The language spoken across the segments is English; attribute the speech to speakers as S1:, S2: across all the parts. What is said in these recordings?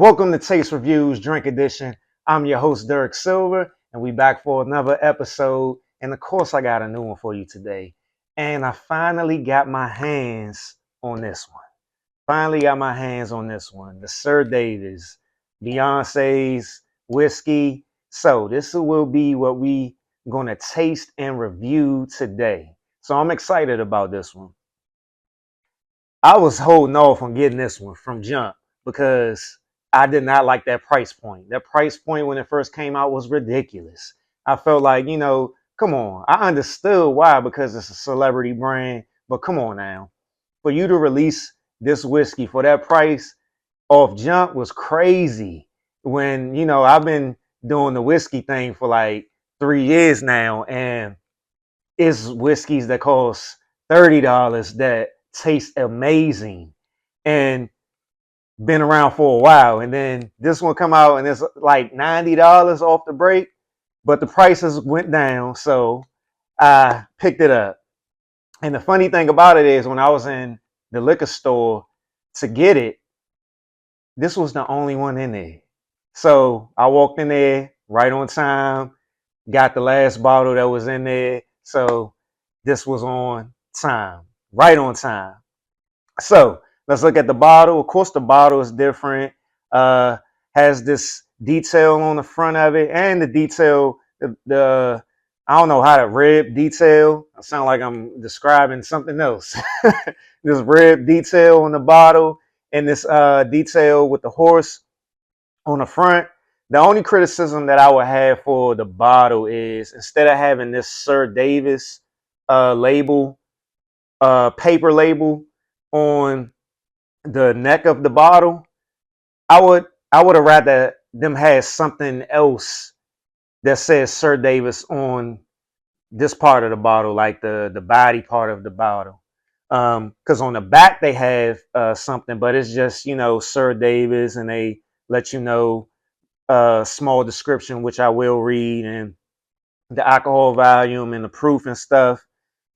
S1: Welcome to Taste Reviews Drink Edition. I'm your host, Derek Silver, and we back for another episode. And of course, I got a new one for you today. And I finally got my hands on this one. The Sir Davis, Beyonce's whiskey. So this will be what we gonna taste and review today. So I'm excited about this one. I was holding off on getting this one from jump because I did not like that price point. That price point when it first came out was ridiculous. I felt like, come on. I understood why because it's a celebrity brand, but come on now. For you to release this whiskey for that price off jump was crazy. When, I've been doing the whiskey thing for like 3 years now, and it's whiskeys that cost $30 that taste amazing and been around for a while. And then this one come out and it's like $90 off the break, but the prices went down, so I picked it up. And the funny thing about it is when I was in the liquor store to get it, this was the only one in there. So I walked in there right on time, got the last bottle that was in there. So this was on time, right on time. So let's look at the bottle. Of course, the bottle is different. Has this detail on the front of it, and the detail, the I don't know how to rib detail. I sound like I'm describing something else. This rib detail on the bottle, and this detail with the horse on the front. The only criticism that I would have for the bottle is instead of having this Sir Davis label, paper label on the neck of the bottle, I would have rather them had something else that says Sir Davis on this part of the bottle, like the body part of the bottle. Because on the back they have something, but it's just Sir Davis, and they let you know a small description, which I will read, and the alcohol volume and the proof and stuff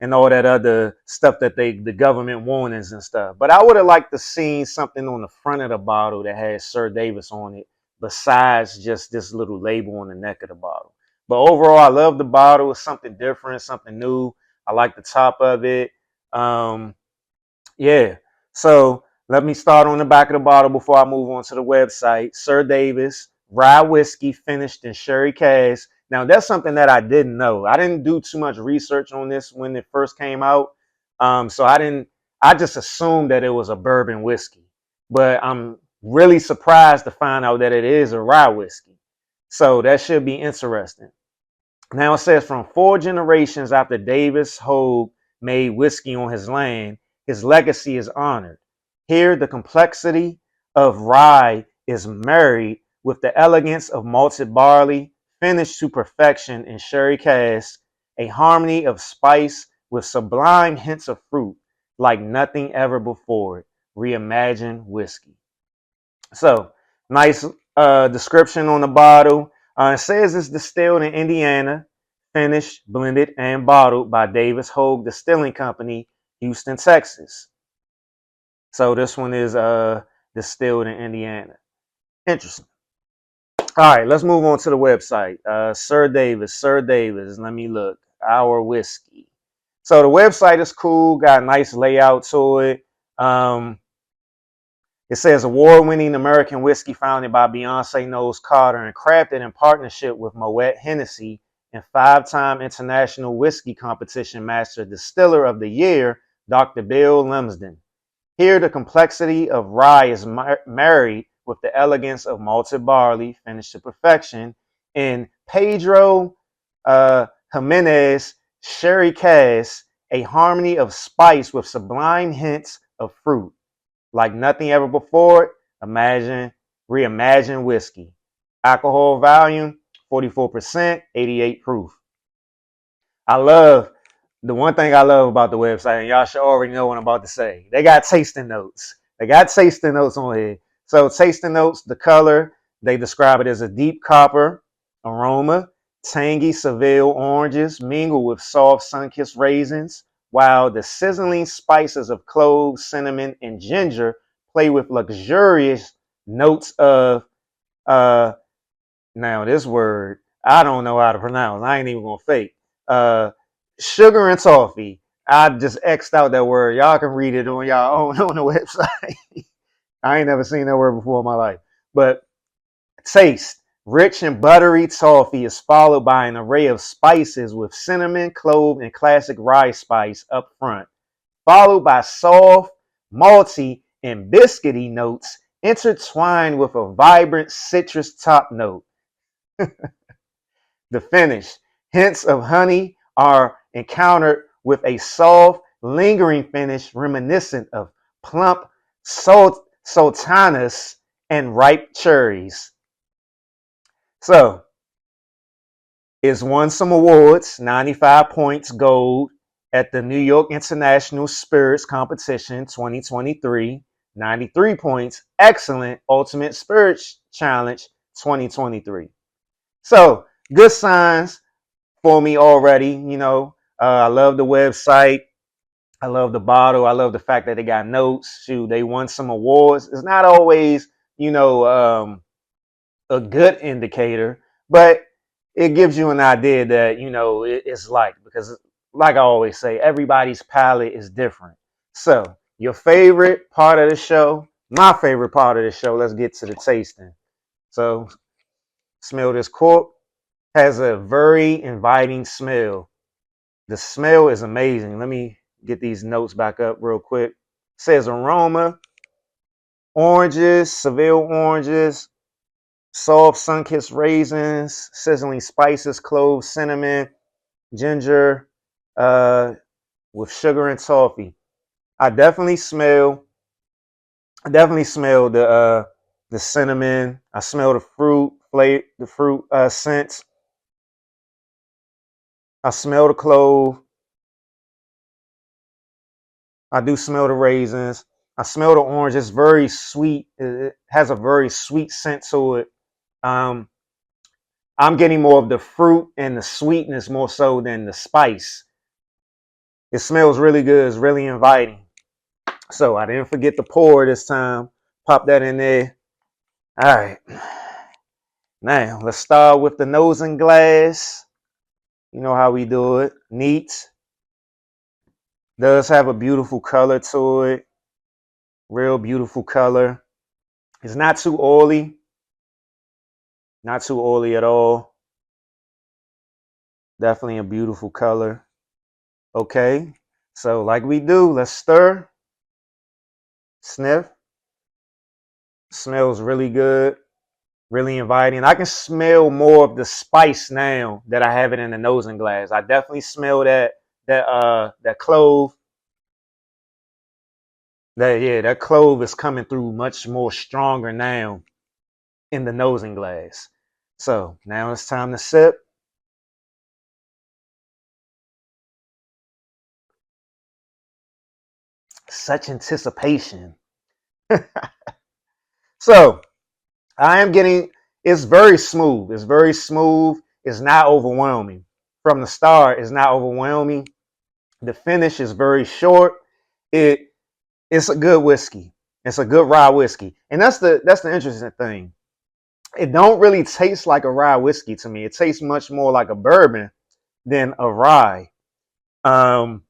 S1: and all that other stuff that the government warnings and stuff. But I would have liked to see something on the front of the bottle that has Sir Davis on it besides just this little label on the neck of the bottle. But overall, I love the bottle. It's something different, something new. I like the top of it. Yeah. So let me start on the back of the bottle before I move on to the website. Sir Davis Rye Whiskey finished in sherry cask. Now, that's something that I didn't know. I didn't do too much research on this when it first came out. So I just assumed that it was a bourbon whiskey. But I'm really surprised to find out that it is a rye whiskey. So that should be interesting. Now, it says from 4 generations after Davis Hogue made whiskey on his land, his legacy is honored. Here, the complexity of rye is married with the elegance of malted barley, finished to perfection in sherry cask, a harmony of spice with sublime hints of fruit, like nothing ever before it. Reimagined whiskey. So, nice description on the bottle. It says it's distilled in Indiana, finished, blended, and bottled by Davis Hogue Distilling Company, Houston, Texas. So this one is distilled in Indiana. Interesting. All right, let's move on to the website. Sir Davis. Let me look. Our whiskey. So the website is cool. Got a nice layout to it. It says award-winning American whiskey founded by Beyonce Knowles Carter and crafted in partnership with Moet Hennessy and 5-time international whiskey competition master distiller of the year, Dr. Bill Lumsden. Here, the complexity of rye is married with the elegance of malted barley, finished to perfection, in Pedro Jimenez sherry cask, a harmony of spice with sublime hints of fruit. Like nothing ever before, reimagined whiskey. Alcohol volume, 44%, 88 proof. The one thing I love about the website, and y'all should already know what I'm about to say. They got tasting notes. On here. So tasting notes, the color, they describe it as a deep copper aroma, tangy Seville oranges mingle with soft sun-kissed raisins, while the sizzling spices of cloves, cinnamon, and ginger play with luxurious notes of uh now this word I don't know how to pronounce. I ain't even gonna fake. Uh Sugar and toffee. I just X'd out that word. Y'all can read it on y'all own on the website. I ain't never seen that word before in my life. But taste. Rich and buttery toffee is followed by an array of spices with cinnamon, clove, and classic rye spice up front, followed by soft, malty, and biscuity notes intertwined with a vibrant citrus top note. The finish. Hints of honey are encountered with a soft, lingering finish reminiscent of plump sultanas and ripe cherries. So, it's won some awards, 95 points gold at the New York International Spirits Competition 2023, 93 points, excellent Ultimate Spirits Challenge 2023. So, good signs for me already. I love the website. I love the bottle. I love the fact that they got notes. Shoot, they won some awards. It's not always, a good indicator, but it gives you an idea that it's like, because like I always say, everybody's palate is different. So your favorite part of the show, my favorite part of the show, let's get to the tasting. So smell this cork. Has a very inviting smell. The smell is amazing. Let me get these notes back up real quick. It says aroma: oranges, Seville oranges, soft sun-kissed raisins, sizzling spices, cloves, cinnamon, ginger, uh, with sugar and toffee. I definitely smell. The cinnamon. I smell the fruit flavor, the fruit scents. I smell the clove. I do smell the raisins. I smell the orange. It's very sweet. It has a very sweet scent to it. Um, I'm getting more of the fruit and the sweetness more so than the spice. It smells really good. It's really inviting. So I didn't forget the pour this time. Pop that in there. All right. Now let's start with the nose and glass. You know how we do it. Neat. Does have a beautiful color to it. Real beautiful color. It's not too oily. Not too oily at all. Definitely a beautiful color. Okay. So like we do, let's stir. Sniff. Smells really good. Really inviting. I can smell more of the spice now that I have it in the nose and glass. I definitely smell that clove. That clove is coming through much more stronger now in the nose and glass. So now it's time to sip. Such anticipation. So I am getting, it's very smooth. It's very smooth. It's not overwhelming. From the start, it's not overwhelming. The finish is very short. It's a good whiskey. It's a good rye whiskey. And that's the interesting thing. It don't really taste like a rye whiskey to me. It tastes much more like a bourbon than a rye. Um,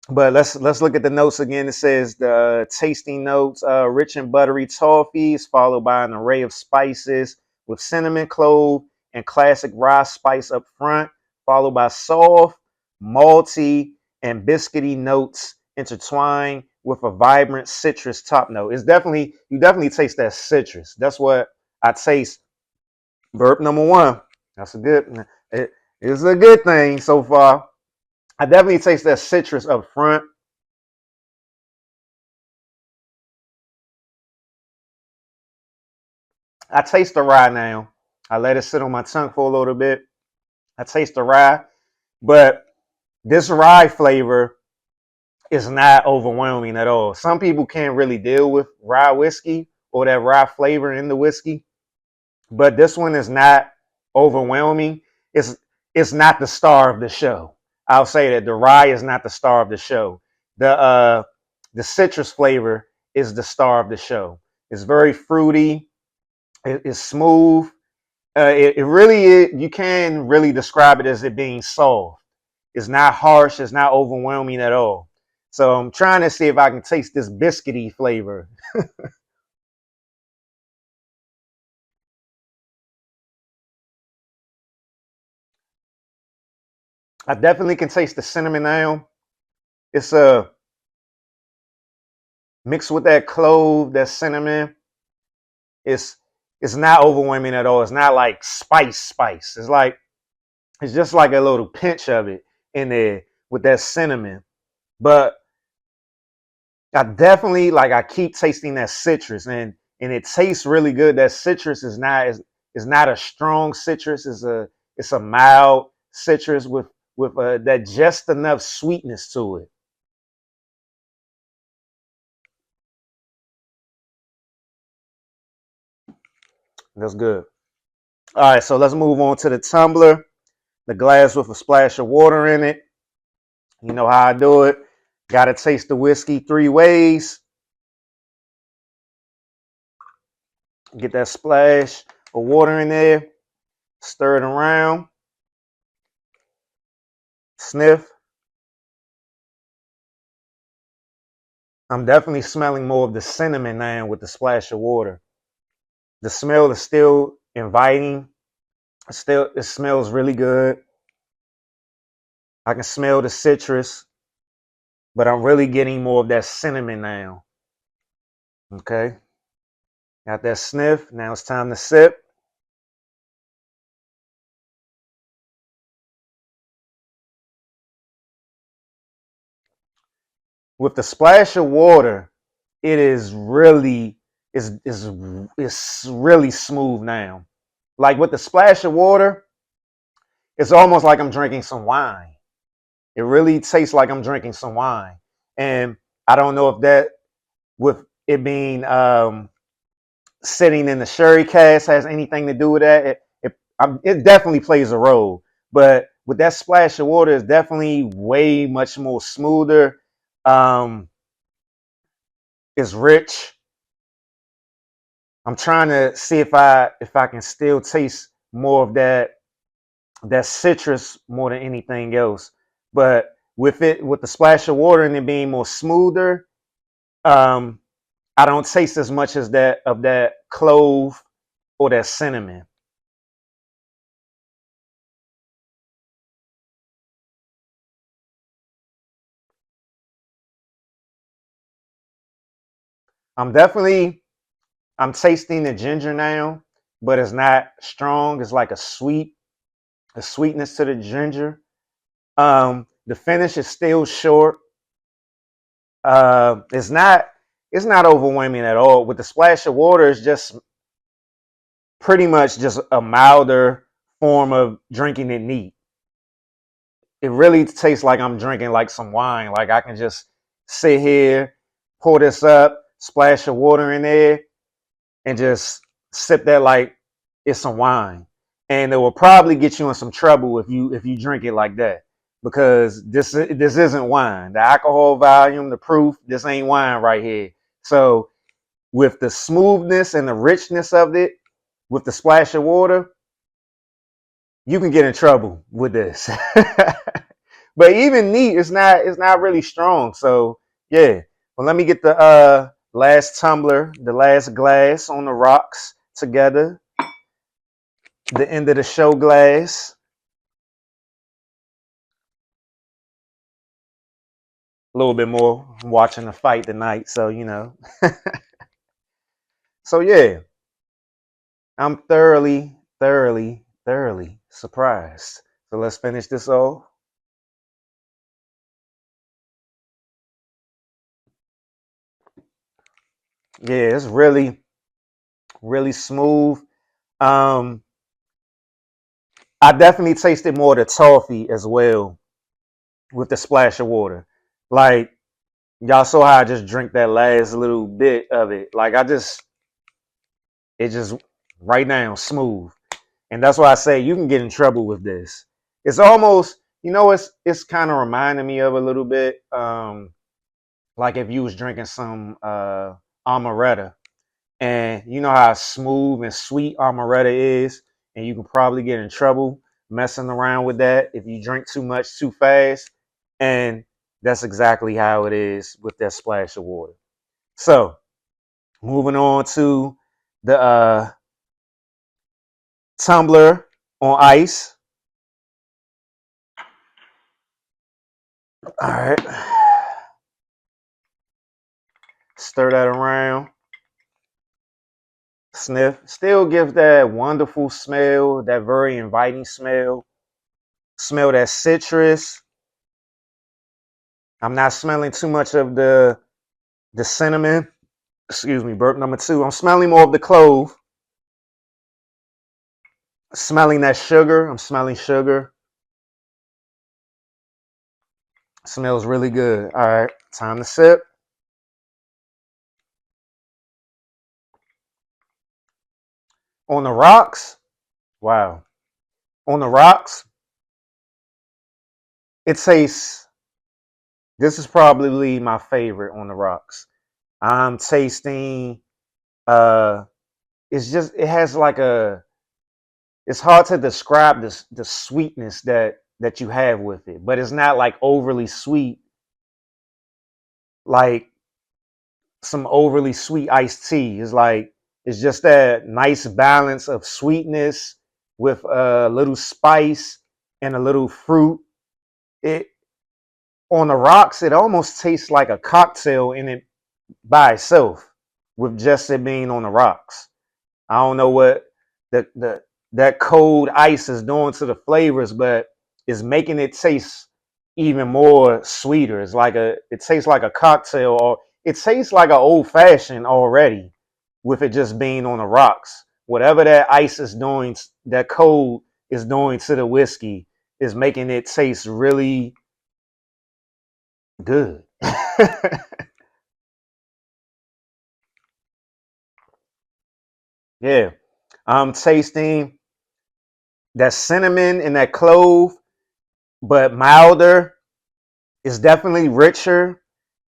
S1: But let's look at the notes again. It says the tasting notes: rich and buttery toffees, followed by an array of spices with cinnamon, clove, and classic rye spice up front, followed by soft, malty, and biscuity notes intertwined with a vibrant citrus top note. You definitely taste that citrus. That's what I taste. Burp number one. That's a good. It is a good thing so far. I definitely taste that citrus up front. I taste the rye now. I let it sit on my tongue for a little bit. I taste the rye, but this rye flavor is not overwhelming at all. Some people can't really deal with rye whiskey or that rye flavor in the whiskey, but this one is not overwhelming. It's it's not the star of the show. I'll say that the rye is not the star of the show. The the citrus flavor is the star of the show. It's very fruity. It's smooth. It really is. You can really describe it as it being soft. It's not harsh. It's not overwhelming at all. So I'm trying to see if I can taste this biscuity flavor. I definitely can taste the cinnamon now. It's mixed with that clove, that cinnamon. It's it's not overwhelming at all. It's not like spice. It's just like a little pinch of it in there with that cinnamon. But I definitely like I keep tasting that citrus and it tastes really good. That citrus is not a strong citrus. It's a mild citrus with that just enough sweetness to it. That's good. All right, so let's move on to the tumbler, the glass with a splash of water in it. You know how I do it. Got to taste the whiskey three ways. Get that splash of water in there. Stir it around. Sniff. I'm definitely smelling more of the cinnamon now with the splash of water. The smell is still inviting. Still, it smells really good. I can smell the citrus, but I'm really getting more of that cinnamon now. Okay. Got that sniff. Now it's time to sip. With the splash of water, it is really it's really smooth now. Like with the splash of water, it's almost like I'm drinking some wine. It really tastes like I'm drinking some wine. And I don't know if that with it being sitting in the sherry cask has anything to do with that. It definitely plays a role. But with that splash of water, it's definitely way much more smoother. Um, it's rich. I'm trying to see if I can still taste more of that citrus more than anything else. But with the splash of water and it being more smoother, um, I don't taste as much as that clove or that cinnamon. I'm definitely I'm tasting the ginger now, but it's not strong. It's like a sweetness to the ginger. The finish is still short. Uh, it's not it's not overwhelming at all. With the splash of water, it's just pretty much just a milder form of drinking it neat. It really tastes like I'm drinking like some wine. Like I can just sit here, pour this up, splash of water in there, and just sip that like it's some wine. And it will probably get you in some trouble if you drink it like that because this isn't wine. The alcohol volume, the proof, this ain't wine right here. So with the smoothness and the richness of it, with the splash of water, you can get in trouble with this. But even neat, it's not really strong. So yeah. Well, let me get the last tumbler, the last glass on the rocks together. The end of the show glass. A little bit more. I'm watching the fight tonight, so you know. So yeah, I'm thoroughly surprised. So let's finish this off. Yeah, it's really smooth. Um, I definitely tasted more of the toffee as well with the splash of water. Like y'all saw how I just drink that last little bit of it. Like it just right now smooth. And that's why I say you can get in trouble with this. It's almost, it's kind of reminding me of a little bit, like if you was drinking some amaretto. And you know how smooth and sweet amaretto is, and you can probably get in trouble messing around with that if you drink too much too fast. And that's exactly how it is with that splash of water. So moving on to the tumbler on ice. All right. Stir that around. Sniff. Still gives that wonderful smell, that very inviting smell. Smell that citrus. I'm not smelling too much of the cinnamon. Excuse me, burp number 2. I'm smelling more of the clove. Smelling that sugar. I'm smelling sugar. Smells really good. All right, time to sip. On the rocks. Wow. On the rocks, it tastes, this is probably my favorite on the rocks. I'm tasting, uh, it's just, it has like a, it's hard to describe this, the sweetness that you have with it, but it's not like overly sweet, like some overly sweet iced tea. It's like, it's just that nice balance of sweetness with a little spice and a little fruit. It, on the rocks, it almost tastes like a cocktail in it by itself, with just it being on the rocks. I don't know what the that cold ice is doing to the flavors, but it's making it taste even more sweeter. It's like it tastes like a cocktail, or it tastes like an old fashioned already, with it just being on the rocks. Whatever that ice is doing, that cold is doing to the whiskey, is making it taste really good. Yeah, I'm tasting that cinnamon and that clove, but milder. It's definitely richer.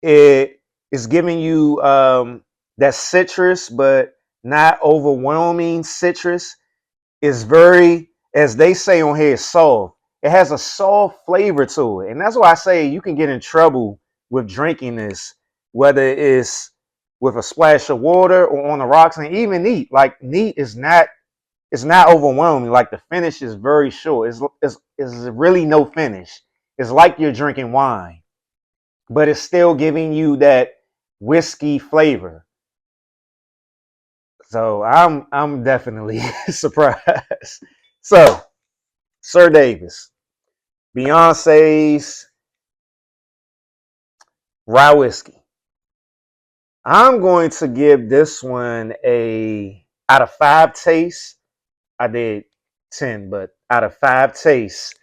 S1: It is giving you that citrus, but not overwhelming citrus. It's very, as they say on here, soft. It has a soft flavor to it. And that's why I say you can get in trouble with drinking this, whether it's with a splash of water or on the rocks, and even neat. Like neat is not, it's not overwhelming. Like the finish is very short. It's really no finish. It's like you're drinking wine, but it's still giving you that whiskey flavor. So I'm definitely surprised. So Sir Davis, Beyonce's rye whiskey. I'm going to give this one a out of 5 tastes. I did 10, but out of 5 tastes,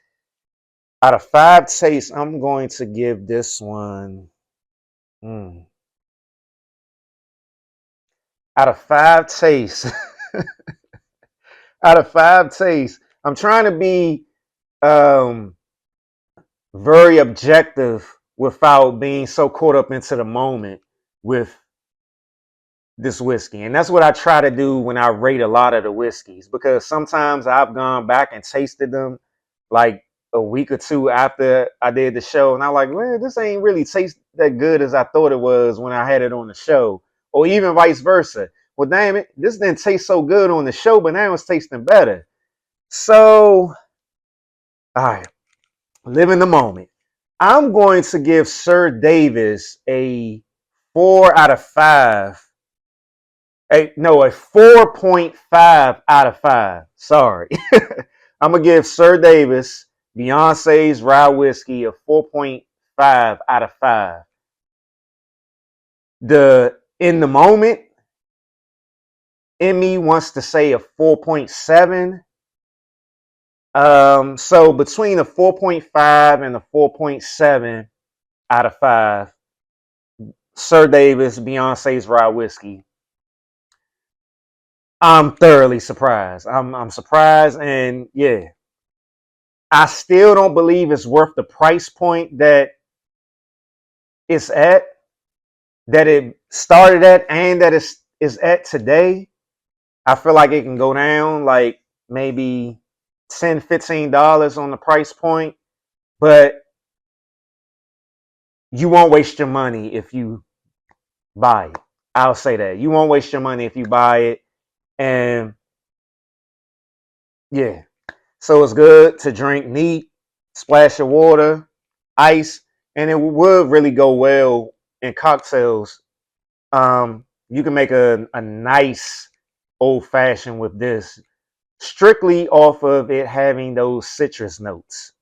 S1: I'm going to give this one. mm, Out of 5 tastes, out of 5 tastes, I'm trying to be um, very objective without being so caught up into the moment with this whiskey. And that's what I try to do when I rate a lot of the whiskeys, because sometimes I've gone back and tasted them like a week or two after I did the show, and I'm like, well, this ain't really taste that good as I thought it was when I had it on the show, or even vice versa. Well, damn it, this didn't taste so good on the show, but now it's tasting better. So, all right, live in the moment. I'm going to give Sir Davis a 4 out of 5. A 4.5 out of 5. Sorry. I'm going to give Sir Davis, Beyonce's rye whiskey, a 4.5 out of 5. The in the moment in me wants to say a 4.7. So between a 4.5 and a 4.7 out of 5, Sir Davis, Beyonce's rye whiskey. I'm thoroughly surprised. I'm surprised, and yeah, I still don't believe it's worth the price point that it's at, that it started at, and that it's at today, I feel like it can go down like maybe $10, $15 on the price point, but you won't waste your money if you buy it. I'll say that. You won't waste your money if you buy it. And yeah, so it's good to drink neat, splash of water, ice, and it would really go well in cocktails. You can make a nice old fashioned with this strictly off of it having those citrus notes,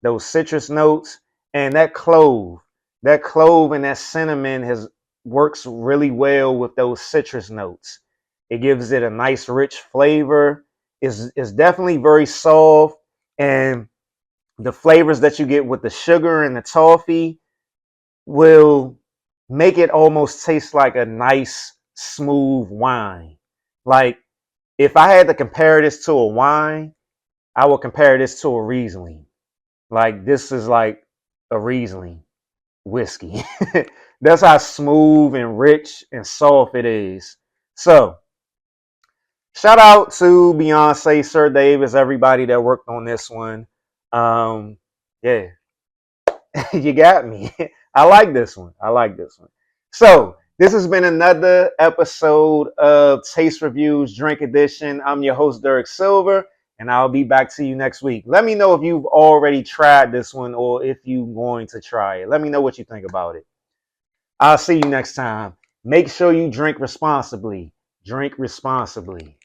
S1: and that clove and that cinnamon has works really well with those citrus notes. It gives it a nice rich flavor. Is definitely very soft, and the flavors that you get with the sugar and the toffee will make it almost taste like a nice smooth wine. Like if I had to compare this to a wine, I would compare this to a Riesling. Like this is like a Riesling whiskey. That's how smooth and rich and soft it is. So shout out to Beyonce, Sir Davis, everybody that worked on this one. Yeah, you got me. I like this one. I like this one. So this has been another episode of Taste Reviews Drink Edition. I'm your host, Derek Silver, and I'll be back to you next week. Let me know if you've already tried this one or if you're going to try it. Let me know what you think about it. I'll see you next time. Make sure you drink responsibly. Drink responsibly.